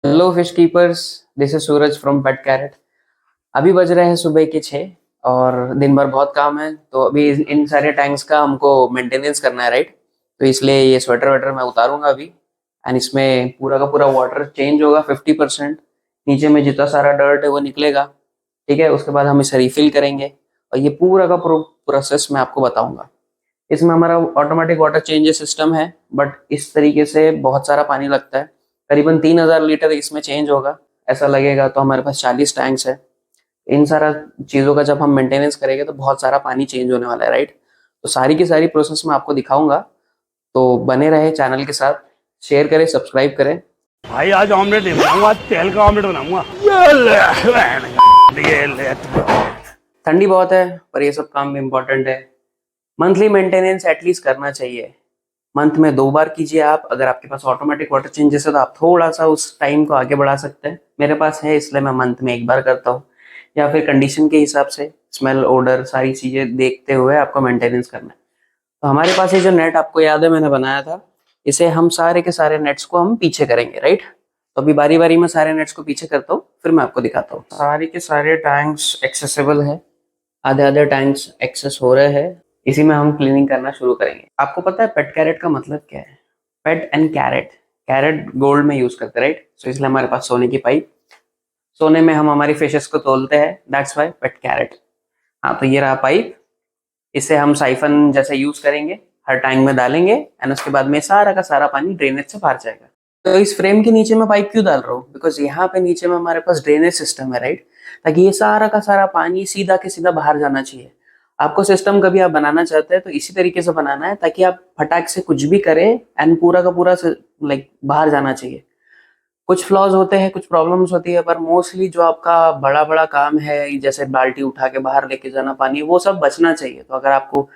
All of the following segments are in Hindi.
Hello fish keepers, this is Suraj from Pet Carrot. अभी बज रहे हैं सुबह के 6 और दिन भर बहुत काम है। तो अभी इन सारे टैंक्स का हमको मेंटेनेंस करना है, राइट। तो इसलिए ये स्वेटर वेटर मैं उतारूंगा अभी। एंड इसमें पूरा का पूरा वाटर चेंज होगा 50%। नीचे में जितना सारा डर्ट है वो निकलेगा। ठीक है, उसके बाद हम इसे रिफिल करेंगे और ये पूरा का प्रोसेस मैं आपको बताऊंगा। इसमें हमारा ऑटोमेटिक वाटर चेंजेस सिस्टम है, बट इस तरीके से बहुत सारा पानी लगता है। करीबन 3000 लीटर इसमें चेंज होगा, ऐसा लगेगा। तो हमारे पास 40 टैंक्स है। इन सारा चीज़ों का जब हम मेंटेनेंस करेंगे तो बहुत सारा पानी चेंज होने वाला है, राइट। तो सारी की सारी प्रोसेस मैं आपको दिखाऊंगा। तो बने रहे चैनल के साथ, शेयर करें, सब्सक्राइब करें। भाई आज ऑमलेट नहीं बनाऊंगा, आज तेल का ऑमलेट बनाऊंगा। ये ले। ठंडी बहुत है पर ये सब काम भी इम्पोर्टेंट है। मंथली मेंटेनेंस एटलीस्ट करना चाहिए। मंथ में 2 बार कीजिए आप। अगर आपके पास ऑटोमेटिक वाटर चेंजेस है तो आप थोड़ा सा उस टाइम को आगे बढ़ा सकते हैं। मेरे पास है इसलिए मैं मंथ में 1 बार करता हूँ। या फिर कंडीशन के हिसाब से स्मेल, ओडर, सारी चीजें देखते हुए आपको मेंटेनेंस करना है। तो हमारे पास ये जो नेट आपको याद है मैंने बनाया था, इसे हम सारे के सारे नेट्स को हम पीछे करेंगे, राइट। तो अभी बारी बारी में सारे नेट्स को पीछे करता हूँ, फिर मैं आपको दिखाता हूँ। सारे के सारे टैंक्स एक्सेसिबल है, आधे आधे टैंक्स एक्सेस हो रहे हैं। इसी में हम क्लीनिंग करना शुरू करेंगे। आपको पता है पेट कैरेट का मतलब क्या है? Pet and carrot. Carat gold में यूज करते हैं, राइट। सो इसलिए हमारे पास सोने की पाइप, सोने में हम हमारी फिशेस को तोलते हैं, दैट्स वाई पेट कैरेट। हाँ, तो ये रहा पाइप। इसे हम साइफन जैसे यूज करेंगे, हर टैंक में डालेंगे एंड उसके बाद में सारा का सारा पानी ड्रेनेज से बाहर जाएगा। तो इस फ्रेम के नीचे मैं पाइप क्यों डाल रहा हूँ? बिकॉज यहाँ पे नीचे में हमारे पास ड्रेनेज सिस्टम है, राइट। ताकि ये सारा का सारा पानी सीधा के सीधा बाहर जाना चाहिए। आपको सिस्टम कभी आप बनाना चाहते हैं तो इसी तरीके से बनाना है ताकि आप फटाक से कुछ भी करें एंड पूरा का पूरा लाइक बाहर जाना चाहिए। कुछ फ्लॉज होते हैं, कुछ प्रॉब्लम्स होती है, पर मोस्टली जो आपका बड़ा बड़ा काम है जैसे बाल्टी उठा के बाहर लेके जाना पानी, वो सब बचना चाहिए। तो अगर आपको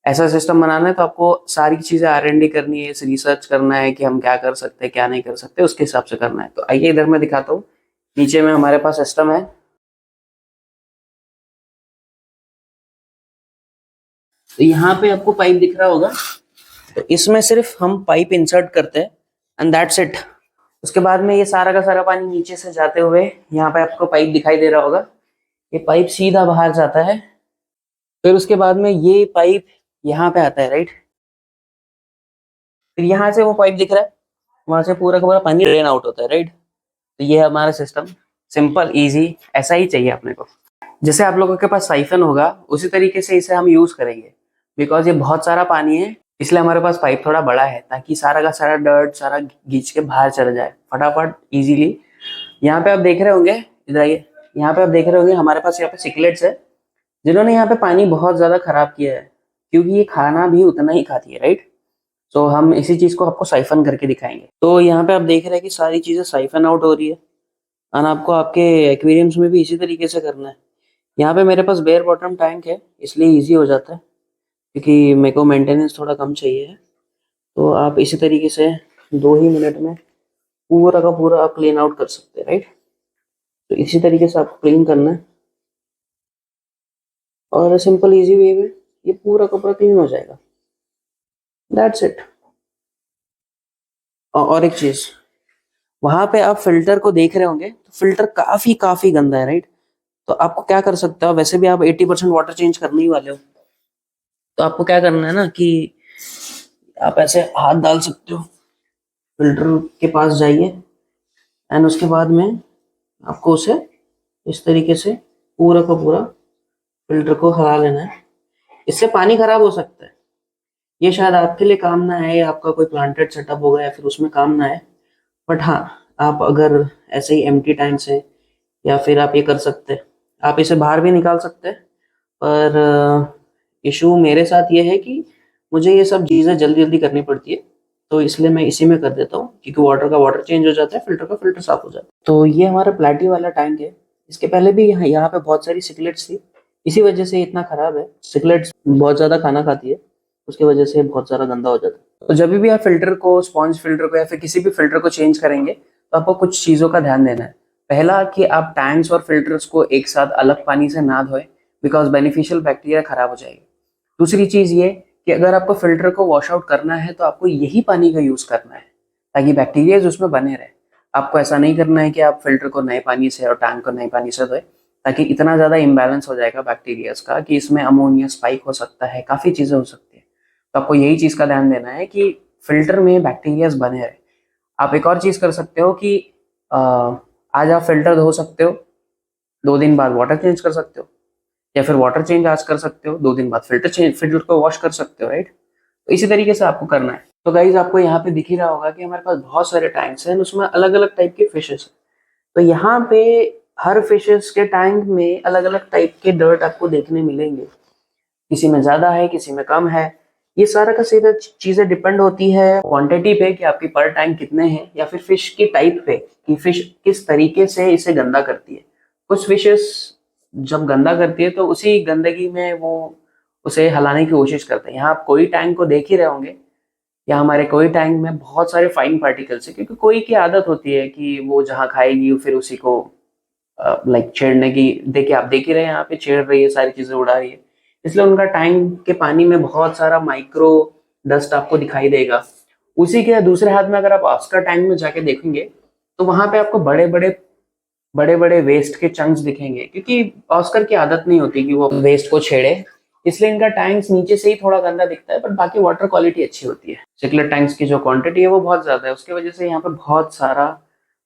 ऐसा सिस्टम बनाना है तो आपको सारी चीजें R&D करनी है, रिसर्च करना है कि हम क्या कर सकते हैं क्या नहीं कर सकते, उसके हिसाब से करना है। तो आइए इधर मैं दिखाता हूँ। नीचे में हमारे पास सिस्टम है। तो यहाँ पे आपको पाइप दिख रहा होगा। तो इसमें सिर्फ हम पाइप इंसर्ट करते हैं एंड दैट्स इट। उसके बाद में ये सारा का सारा पानी नीचे से जाते हुए यहाँ पे आपको पाइप दिखाई दे रहा होगा। ये पाइप सीधा बाहर जाता है। फिर उसके बाद में ये पाइप यहाँ पे आता है, राइट। फिर यहाँ से वो पाइप दिख रहा है, वहां से पूरा का पूरा पानी ड्रेन आउट होता है, राइट। तो ये है हमारा सिस्टम। सिंपल, इजी, ऐसा ही चाहिए अपने को। जैसे आप लोगों के पास साइफन होगा उसी तरीके से इसे हम यूज करेंगे। बिकॉज ये बहुत सारा पानी है, इसलिए हमारे पास पाइप थोड़ा बड़ा है ताकि सारा का सारा डर्ट सारा खींच के बाहर चला जाए फटाफट इजीली। यहाँ पे आप देख रहे होंगे, इधर आइए। यहाँ पे आप देख रहे होंगे हमारे पास यहाँ पे सिकलेट्स है, जिन्होंने यहाँ पे पानी बहुत ज्यादा खराब किया है, क्योंकि ये खाना भी उतना ही खाती है, राइट। तो हम इसी चीज को आपको साइफन करके दिखाएंगे। तो यहाँ पे आप देख रहे हैं कि सारी चीजें साइफन आउट हो रही है। और आपको आपके एक्वेरियम्स में भी इसी तरीके से करना है। यहाँ पे मेरे पास बेयर बॉटम टैंक है, इसलिए इजी हो जाता है, क्योंकि मेरे को मेंटेनेंस थोड़ा कम चाहिए है। तो आप इसी तरीके से 2 ही मिनट में पूरा का पूरा आप क्लीन आउट कर सकते हैं, राइट। तो इसी तरीके से आपको क्लीन करना है और सिंपल इजी वे में ये पूरा का पूरा क्लीन हो जाएगा, दैट्स इट। और एक चीज, वहां पे आप फिल्टर को देख रहे होंगे तो फिल्टर काफी काफी गंदा है, राइट। तो आपको क्या कर सकते हो, वैसे भी आप 80% वाटर चेंज करने ही वाले हो। तो आपको क्या करना है ना कि आप ऐसे हाथ डाल सकते हो, फिल्टर के पास जाइए एंड उसके बाद में आपको उसे इस तरीके से पूरा का पूरा फिल्टर को हरा लेना है। इससे पानी खराब हो सकता है, ये शायद आपके लिए काम ना आए, आपका कोई प्लांटेड सेटअप होगा या फिर उसमें काम ना आए। बट हाँ, आप अगर ऐसे ही एम्प्टी टैंक से या फिर आप ये कर सकते हैं, आप इसे बाहर भी निकाल सकते हैं। पर इशू मेरे साथ ये है कि मुझे ये सब चीज़ें जल्दी जल्दी करनी पड़ती है, तो इसलिए मैं इसी में कर देता हूँ, क्योंकि वाटर का वाटर चेंज हो जाता है, फिल्टर का फिल्टर साफ हो जाता है। तो ये हमारा प्लेटी वाला टैंक है। इसके पहले भी यहाँ पे बहुत सारी सिकलेट्स थी, इसी वजह से इतना खराब है। सिकलेट्स बहुत ज़्यादा खाना खाती है, उसकी वजह से बहुत ज़्यादा गंदा हो जाता है। तो जब भी आप फिल्टर को, स्पॉन्ज फिल्टर को या फिर किसी भी फिल्टर को चेंज करेंगे तो आपको कुछ चीज़ों का ध्यान देना है। पहला कि आप टैंक्स और फिल्टर्स को एक साथ अलग पानी से ना धोएं, बिकॉज बेनिफिशियल बैक्टीरिया खराब हो जाएगी। दूसरी चीज ये कि अगर आपको फिल्टर को वॉश आउट करना है तो आपको यही पानी का यूज करना है ताकि बैक्टीरिया उसमें बने रहे। आपको ऐसा नहीं करना है कि आप फिल्टर को नए पानी से और टैंक को नए पानी से धोए, ताकि इतना ज़्यादा इम्बैलेंस हो जाएगा बैक्टीरियाज का कि इसमें अमोनिया स्पाइक हो सकता है, काफ़ी चीज़ें हो सकती है। तो आपको यही चीज़ का ध्यान देना है कि फिल्टर में बैक्टीरियाज बने रहे। आप एक और चीज़ कर सकते हो कि आज आप फिल्टर धो सकते हो, 2 दिन बाद वाटर चेंज कर सकते हो, या फिर वाटर चेंज आज कर सकते हो, 2 दिन बाद फिल्टर को वॉश कर सकते हो, राइट। तो इसी तरीके से आपको करना है। तो गाइज आपको यहाँ पे दिख ही रहा होगा कि हमारे पास बहुत सारे टैंक्स हैं, उसमें अलग अलग टाइप के फिशेस हैं। तो यहाँ पे हर फिशेस के टैंक में अलग अलग टाइप के डर्ट आपको देखने मिलेंगे, किसी में ज्यादा है, किसी में कम है। ये सारा का सीधा चीजें डिपेंड होती है क्वांटिटी पे कि आपकी पर टैंक कितने हैं, या फिर फिश की टाइप पे कि फिश किस तरीके से इसे गंदा करती है। कुछ फिशेस जब गंदा करती है तो उसी गंदगी में वो उसे हलाने की कोशिश करते हैं। यहाँ आप कोई टैंक को देख ही रहे होंगे, या हमारे कोई टैंक में बहुत सारे फाइन पार्टिकल्स है, क्योंकि कोई की आदत होती है कि वो जहाँ खाएगी फिर उसी को लाइक छेड़ने की। देखिए आप देख ही रहे हैं, यहाँ पे छेड़ रही है, सारी चीजें उड़ा रही है, इसलिए उनका टैंक के पानी में बहुत सारा माइक्रो डस्ट आपको दिखाई देगा। उसी के दूसरे हाथ में अगर आप ऑस्कर टैंक में जाके देखेंगे तो वहां पे आपको बड़े बड़े वेस्ट के चंक्स दिखेंगे, क्योंकि ऑस्कर की आदत नहीं होती कि वो वेस्ट को छेड़े, इसलिए इनका टैंक्स नीचे से ही थोड़ा गंदा दिखता है, बट बाकी वाटर क्वालिटी अच्छी होती है। सिक्लेट टैंक्स की जो क्वांटिटी है वो बहुत ज्यादा है, उसकी वजह से यहाँ पे बहुत सारा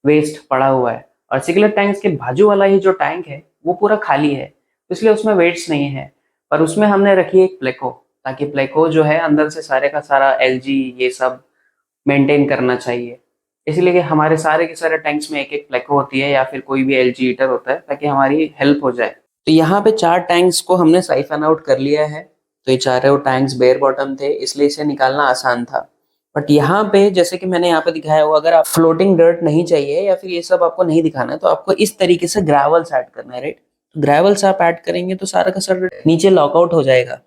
वेस्ट पड़ा हुआ है। और सिक्लेट टैंक्स के बाजू वाला ही जो टैंक है वो पूरा खाली है, इसलिए उसमें वेट्स नहीं है। पर उसमें हमने रखी है एक प्लेको, ताकि प्लेको जो है अंदर से सारे का सारा एलजी ये सब मेंटेन करना चाहिए। इसलिए कि हमारे सारे के सारे टैंक्स में एक एक प्लेको होती है, या फिर कोई भी एलजी हीटर होता है, ताकि हमारी हेल्प हो जाए। तो यहाँ पे 4 टैंक्स को हमने साइफन आउट कर लिया है। तो ये चारों टैंक्स बेयर बॉटम थे, इसलिए इसे निकालना आसान था। बट यहाँ पे जैसे कि मैंने यहाँ पे दिखाया हुआ, अगर आप फ्लोटिंग डर्ट नहीं चाहिए या फिर ये सब आपको नहीं दिखाना है, तो आपको इस तरीके से ग्रेवल्स ऐड करना है, राइट। तो ग्रेवल्स आप ऐड करेंगे तो सारा का सारा नीचे लॉकआउट हो जाएगा।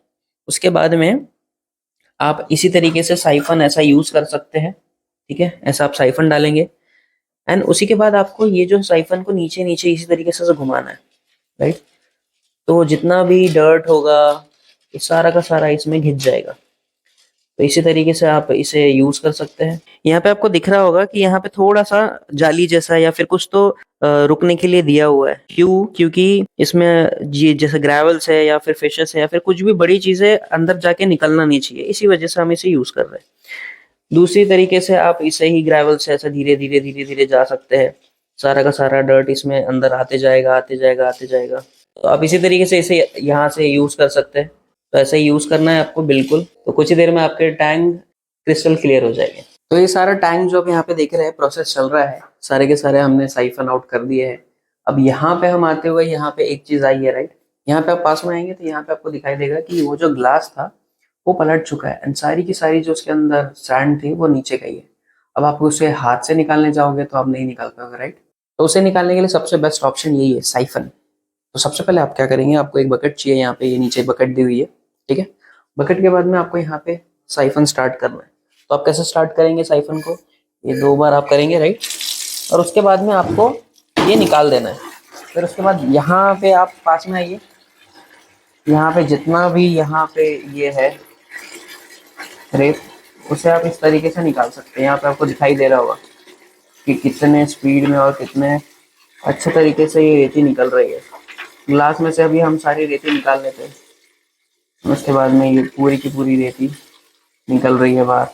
उसके बाद में आप इसी तरीके से साइफन ऐसा यूज कर सकते हैं, ठीक है। ऐसा आप साइफन डालेंगे, एंड उसी के बाद आपको ये जो साइफन को नीचे नीचे इसी तरीके से घुमाना है, राइट। तो जितना भी डर्ट होगा ये सारा का सारा इसमें घिस जाएगा। तो इसी तरीके से आप इसे यूज कर सकते हैं। यहाँ पे आपको दिख रहा होगा कि यहाँ पे थोड़ा सा जाली जैसा या फिर कुछ तो रुकने के लिए दिया हुआ है। क्यों? क्योंकि इसमें ये जैसे ग्रेवल्स है या फिर फिशेस है या फिर कुछ भी बड़ी चीजें अंदर जाके निकलना नहीं चाहिए, इसी वजह से हम इसे यूज कर रहे हैं। दूसरी तरीके से आप इसे ही ग्रेवल से ऐसा धीरे धीरे धीरे धीरे जा सकते हैं, सारा का सारा डर्ट इसमें अंदर आते जाएगा आते जाएगा आते जाएगा। तो आप इसी तरीके से इसे यहाँ से यूज कर सकते हैं। तो ऐसे ही यूज करना है आपको बिल्कुल। तो कुछ ही देर में आपके टैंक क्रिस्टल क्लियर हो जाएंगे। तो ये सारा टैंक जो आप यहाँ पे देख रहे हैं प्रोसेस चल रहा है, सारे के सारे हमने साइफन आउट कर दिए हैं। अब यहाँ पे हम आते हुए यहाँ पे एक चीज आई है, राइट। यहाँ पे आप पास में आएंगे तो यहाँ पे आपको दिखाई देगा कि वो जो ग्लास था वो पलट चुका है, एंड सारी की सारी जो उसके अंदर सैंड थी वो नीचे गई है। अब आप उसे हाथ से निकालने जाओगे तो आप नहीं निकाल पाओगे, राइट। तो उसे निकालने के लिए सबसे बेस्ट ऑप्शन यही है, साइफन। तो सबसे पहले आप क्या करेंगे, आपको एक बकेट चाहिए, यहाँ पे ये नीचे बकेट दी हुई है, ठीक है। बकेट के बाद में आपको यहाँ पे साइफन स्टार्ट करना है। तो आप कैसे स्टार्ट करेंगे साइफन को, ये 2 बार आप करेंगे, राइट। और उसके बाद में आपको ये निकाल देना है। फिर उसके बाद यहाँ पे आप पास में आइए, यहाँ पे जितना भी यहाँ पे ये है रेत, उसे आप इस तरीके से निकाल सकते हैं। यहाँ पे आपको दिखाई दे रहा होगा कि कितने स्पीड में और कितने अच्छे तरीके से ये रेती निकल रही है। ग्लास में से अभी हम सारी रेती निकाल लेते हैं, उसके बाद में ये पूरी की पूरी रेती निकल रही है बाहर।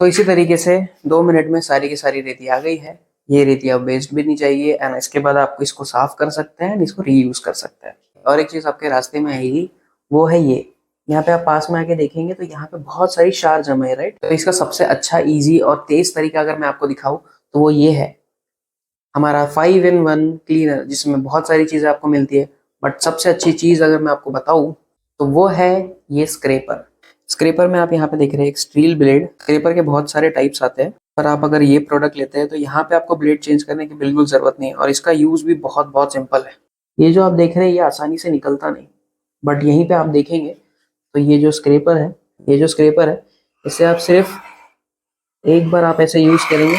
तो इसी तरीके से 2 मिनट में सारी की सारी रेती आ गई है। ये रेती अब वेस्ट भी नहीं चाहिए, एंड इसके बाद आपको इसको साफ कर सकते हैं, इसको रीयूज कर सकते हैं। और एक चीज आपके रास्ते में आएगी, वो है ये। यहाँ पे आप पास में आके देखेंगे तो यहाँ पे बहुत सारी क्षार जमा है, राइट। तो इसका सबसे अच्छा, इजी और तेज तरीका अगर मैं आपको दिखाऊं तो वो ये है, हमारा 5-in-1 क्लीनर, जिसमें बहुत सारी चीजें आपको मिलती है। बट सबसे अच्छी चीज अगर मैं आपको बताऊं तो वो है ये स्क्रेपर। स्क्रेपर में आप यहाँ पे देख रहे हैं एक स्टील ब्लेड। स्क्रेपर के बहुत सारे टाइप्स आते हैं, पर आप अगर ये प्रोडक्ट लेते हैं तो यहाँ पे आपको ब्लेड चेंज करने की बिल्कुल जरूरत नहीं है, और इसका यूज भी बहुत बहुत सिंपल है। ये जो आप देख रहे हैं ये आसानी से निकलता नहीं, बट यहीं पे आप देखेंगे तो ये जो स्क्रेपर है, इसे आप सिर्फ एक बार आप ऐसे यूज करेंगे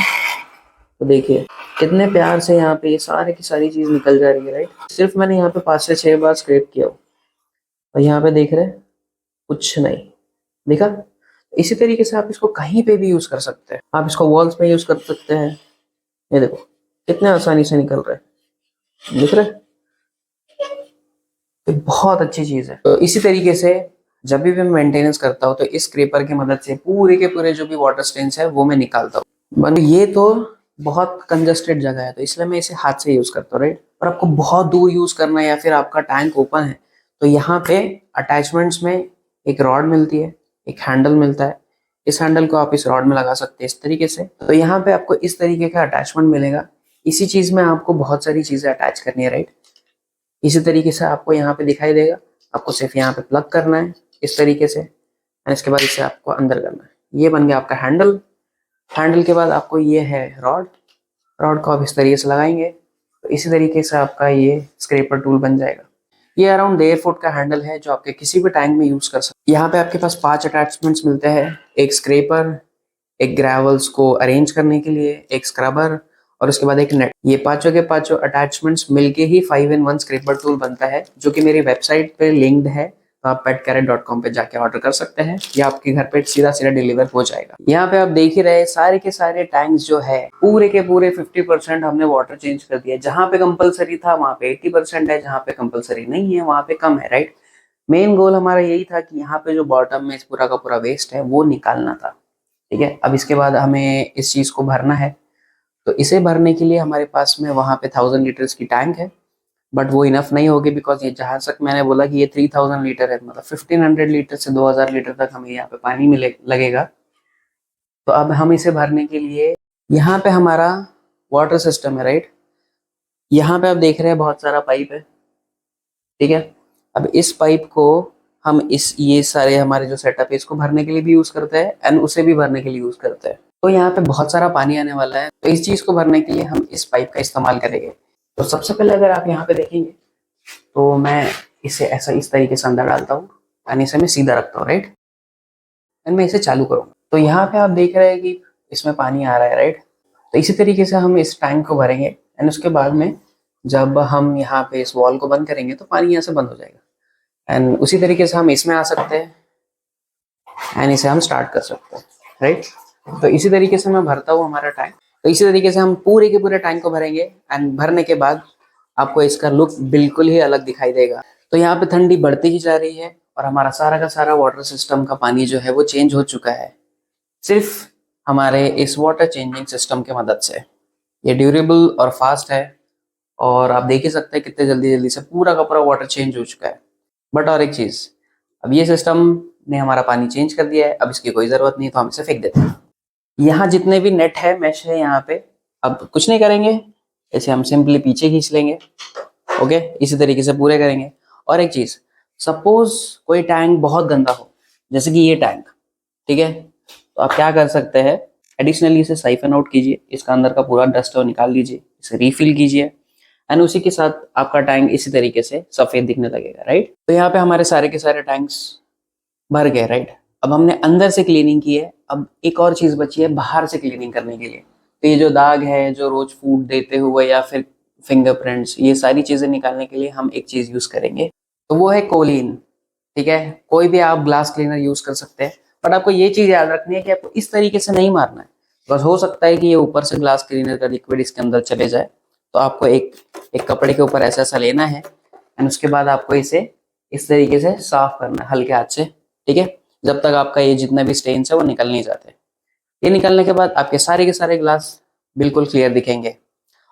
तो देखिए कितने प्यार से यहाँ पे ये सारे की सारी चीज निकल जा रही है, राइट। सिर्फ मैंने यहाँ पे 5 से 6 बार स्क्रैप किया हो, और यहाँ पे देख रहे हैं कुछ नहीं दिखा। इसी तरीके से आप इसको कहीं पे भी यूज कर सकते हैं। आप इसको वॉल्स पे यूज कर सकते हैं। ये देखो कितने आसानी से निकल रहा है, दिख रहा है? तो बहुत अच्छी चीज है। तो इसी तरीके से जब भी मैं मेंटेनेंस करता हूँ तो इस स्क्रैपर की मदद से पूरे के पूरे जो भी वाटर स्टेन्स है वो मैं निकालता हूँ। ये तो बहुत कंजस्टेड जगह है तो इसलिए मैं इसे हाथ से यूज करता हूँ, राइट। और आपको बहुत दूर यूज करना है या फिर आपका टैंक ओपन है तो यहाँ पे अटैचमेंट्स में एक रॉड मिलती है, एक हैंडल मिलता है। इस हैंडल को आप इस रॉड में लगा सकते हैं इस तरीके से। तो यहाँ पे आपको इस तरीके का अटैचमेंट मिलेगा। इसी चीज में आपको बहुत सारी चीजें अटैच करनी है, राइट। इसी तरीके से आपको यहाँ पे दिखाई देगा। आपको सिर्फ यहाँ पे प्लग करना है इस तरीके से, और इसके बाद इसे आपको अंदर करना है। ये बन गया आपका हैंडल। हैंडल के बाद आपको ये है रॉड। रॉड को आप इस तरीके से लगाएंगे तो इसी तरीके से आपका ये स्क्रैपर टूल बन जाएगा। ये अराउंड 1.5 फुट का हैंडल है जो आपके किसी भी टैंक में यूज कर सकते हैं। यहाँ पे आपके पास 5 अटैचमेंट्स मिलते हैं, एक स्क्रैपर, एक ग्रेवल्स को अरेंज करने के लिए, एक स्क्रबर और उसके बाद एक नेट। ये पांचों के पांचों अटैचमेंट्स मिलके ही 5-in-1 स्क्रैपर टूल बनता है, जो कि मेरी वेबसाइट पे लिंक्ड है। तो आप petcarrot.com पे जाके ऑर्डर कर सकते हैं या आपके घर पे सीधा सीधा डिलीवर हो जाएगा। यहाँ पे आप देख ही रहे सारे के सारे टैंक्स जो है पूरे के पूरे 50% हमने वाटर चेंज कर दिया। जहाँ पे कंपलसरी था वहाँ पे 80% है, जहाँ पे कंपलसरी नहीं है वहाँ पे कम है, राइट। मेन गोल हमारा यही था कि यहाँ पे जो बॉटम में इस पूरा का पूरा वेस्ट है वो निकालना था, ठीक है। अब इसके बाद हमें इस चीज को भरना है। तो इसे भरने के लिए हमारे पास में वहां पे 1000 लीटर्स की टैंक है, बट वो इनफ नहीं होगी बिकॉज ये जहां तक मैंने बोला कि ये 3000 लीटर है, मतलब 1500 लीटर से 2000 लीटर तक हमें यहाँ पे पानी मिले लगेगा। तो अब हम इसे भरने के लिए यहाँ पे हमारा वाटर सिस्टम है, राइट। यहाँ पे आप देख रहे हैं बहुत सारा पाइप है, ठीक है। अब इस पाइप को हम इस ये सारे हमारे जो सेटअप है इसको भरने के लिए भी यूज करते हैं एंड उसे भी भरने के लिए यूज करते हैं। तो यहाँ पे बहुत सारा पानी आने वाला है तो इस चीज को भरने के लिए हम इस पाइप का इस्तेमाल करेंगे। तो सबसे पहले अगर आप यहाँ पे देखेंगे तो मैं इसे ऐसा इस तरीके से अंदर डालता हूँ एंड इसे मैं सीधा रखता हूँ, राइट। एंड मैं इसे चालू करूँगा तो यहाँ पे आप देख रहे हैं कि इसमें पानी आ रहा है, राइट। तो इसी तरीके से हम इस टैंक को भरेंगे एंड उसके बाद में जब हम यहाँ पे इस वॉल को बंद करेंगे तो पानी यहाँ से बंद हो जाएगा। एंड उसी तरीके से हम इसमें आ सकते हैं एंड इसे हम स्टार्ट कर सकते हैं, राइट। तो इसी तरीके से मैं भरता हूँ हमारा टैंक। तो इसी तरीके से हम पूरे के पूरे टैंक को भरेंगे एंड भरने के बाद आपको इसका लुक बिल्कुल ही अलग दिखाई देगा। तो यहाँ पे ठंडी बढ़ती ही जा रही है और हमारा सारा का सारा वाटर सिस्टम का पानी जो है वो चेंज हो चुका है, सिर्फ हमारे इस वाटर चेंजिंग सिस्टम की मदद से। ये ड्यूरेबल और फास्ट है और आप देख ही सकते हैं कितने जल्दी जल्दी से पूरा का पूरा वाटर चेंज हो चुका है। बट और एक चीज, अब ये सिस्टम ने हमारा पानी चेंज कर दिया है, अब इसकी कोई जरूरत नहीं तो हम इसे फेंक देते हैं। यहाँ जितने भी नेट है, मैश है यहाँ पे, अब कुछ नहीं करेंगे, इसे हम सिंपली पीछे खींच लेंगे। ओके, इसी तरीके से पूरे करेंगे। और एक चीज, सपोज कोई टैंक बहुत गंदा हो जैसे कि ये टैंक, ठीक है, तो आप क्या कर सकते हैं, एडिशनली इसे साइफन आउट कीजिए, इसका अंदर का पूरा डस्ट निकाल लीजिए, इसे रिफिल कीजिए एंड उसी के साथ आपका टैंक इसी तरीके से सफेद दिखने लगेगा, राइट। तो यहाँ पे हमारे सारे के सारे टैंक्स भर गए, राइट। अब हमने अंदर से क्लीनिंग की है, अब एक और चीज बची है बाहर से क्लीनिंग करने के लिए। तो ये जो दाग है, जो रोज फूड देते हुए या फिर फिंगरप्रिंट्स, ये सारी चीजें निकालने के लिए हम एक चीज यूज करेंगे, तो वो है कोलिन, ठीक है। कोई भी आप ग्लास क्लीनर यूज कर सकते हैं, बट आपको ये चीज याद रखनी है कि आपको इस तरीके से नहीं मारना है, बस हो सकता है कि ये ऊपर से ग्लास क्लीनर का लिक्विड इसके अंदर चले जाए। तो आपको एक कपड़े के ऊपर ऐसा ऐसा लेना है एंड उसके बाद आपको इसे इस तरीके से साफ करना है हल्के हाथ से, ठीक है, जब तक आपका ये जितना भी स्टेन्स है वो निकल नहीं जाते। ये निकलने के बाद आपके सारे के सारे ग्लास बिल्कुल क्लियर दिखेंगे।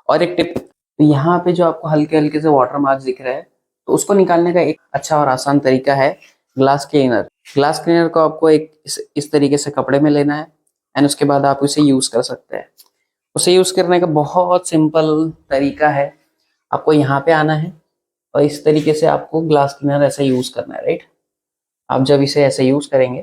और एक टिप, तो यहाँ पे जो आपको हल्के हल्के से वाटर मार्क्स दिख रहा है, तो उसको निकालने का एक अच्छा और आसान तरीका है ग्लास क्लीनर। ग्लास क्लीनर को आपको एक इस तरीके से कपड़े में लेना है एंड उसके बाद आप उसे यूज कर सकते हैं। उसे यूज करने का बहुत सिंपल तरीका है, आपको यहाँ पे आना है और इस तरीके से आपको ग्लास क्लीनर ऐसे यूज करना है, राइट। आप जब इसे ऐसे यूज करेंगे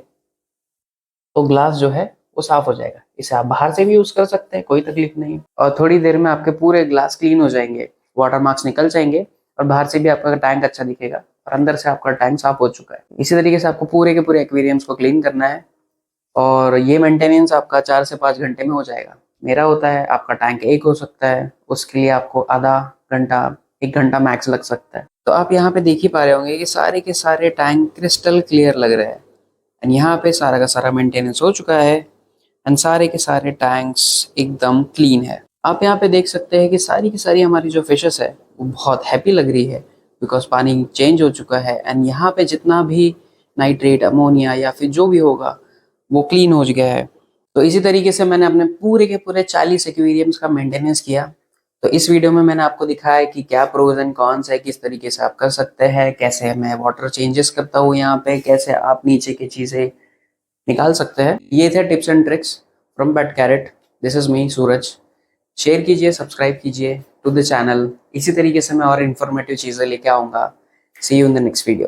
तो ग्लास जो है वो साफ हो जाएगा। इसे आप बाहर से भी यूज कर सकते हैं, कोई तकलीफ नहीं। और थोड़ी देर में आपके पूरे ग्लास क्लीन हो जाएंगे, वाटर मार्क्स निकल जाएंगे और बाहर से भी आपका टैंक अच्छा दिखेगा और अंदर से आपका टैंक साफ हो चुका है। इसी तरीके से आपको पूरे के पूरे एक्वेरियम्स को क्लीन करना है और ये मेंटेनेंस आपका 4 से 5 घंटे में हो जाएगा। मेरा होता है, आपका टैंक एक हो सकता है, उसके लिए आपको आधा घंटा 1 घंटा मैक्स लग सकता है। तो आप यहाँ पे देख ही पा रहे होंगे कि सारे के सारे टैंक क्रिस्टल क्लियर लग रहे हैं एंड यहाँ पे सारा का सारा मेंटेनेंस हो चुका है एंड सारे के सारे टैंक्स एकदम क्लीन है। आप यहाँ पे देख सकते हैं कि सारी की सारी हमारी जो फिशेस है वो बहुत हैप्पी लग रही है बिकॉज पानी चेंज हो चुका है एंड यहाँ पे जितना भी नाइट्रेट, अमोनिया या फिर जो भी होगा वो क्लीन हो गया है। तो इसी तरीके से मैंने अपने पूरे के पूरे 40 एक्वेरियम्स का मेंटेनेंस किया। तो इस वीडियो में मैंने आपको दिखाया कि क्या प्रोज एंड कॉन्स है, किस तरीके से आप कर सकते हैं, कैसे मैं वाटर चेंजेस करता हूँ यहाँ पे, कैसे आप नीचे की चीज़ें निकाल सकते हैं। ये थे tips and tricks from Pet Carrot. This is me Suraj. Share कीजिए, सब्सक्राइब कीजिए टू द चैनल। इसी तरीके से मैं और इन्फॉर्मेटिव चीज़ें लेके आऊँगा। See you in the next video.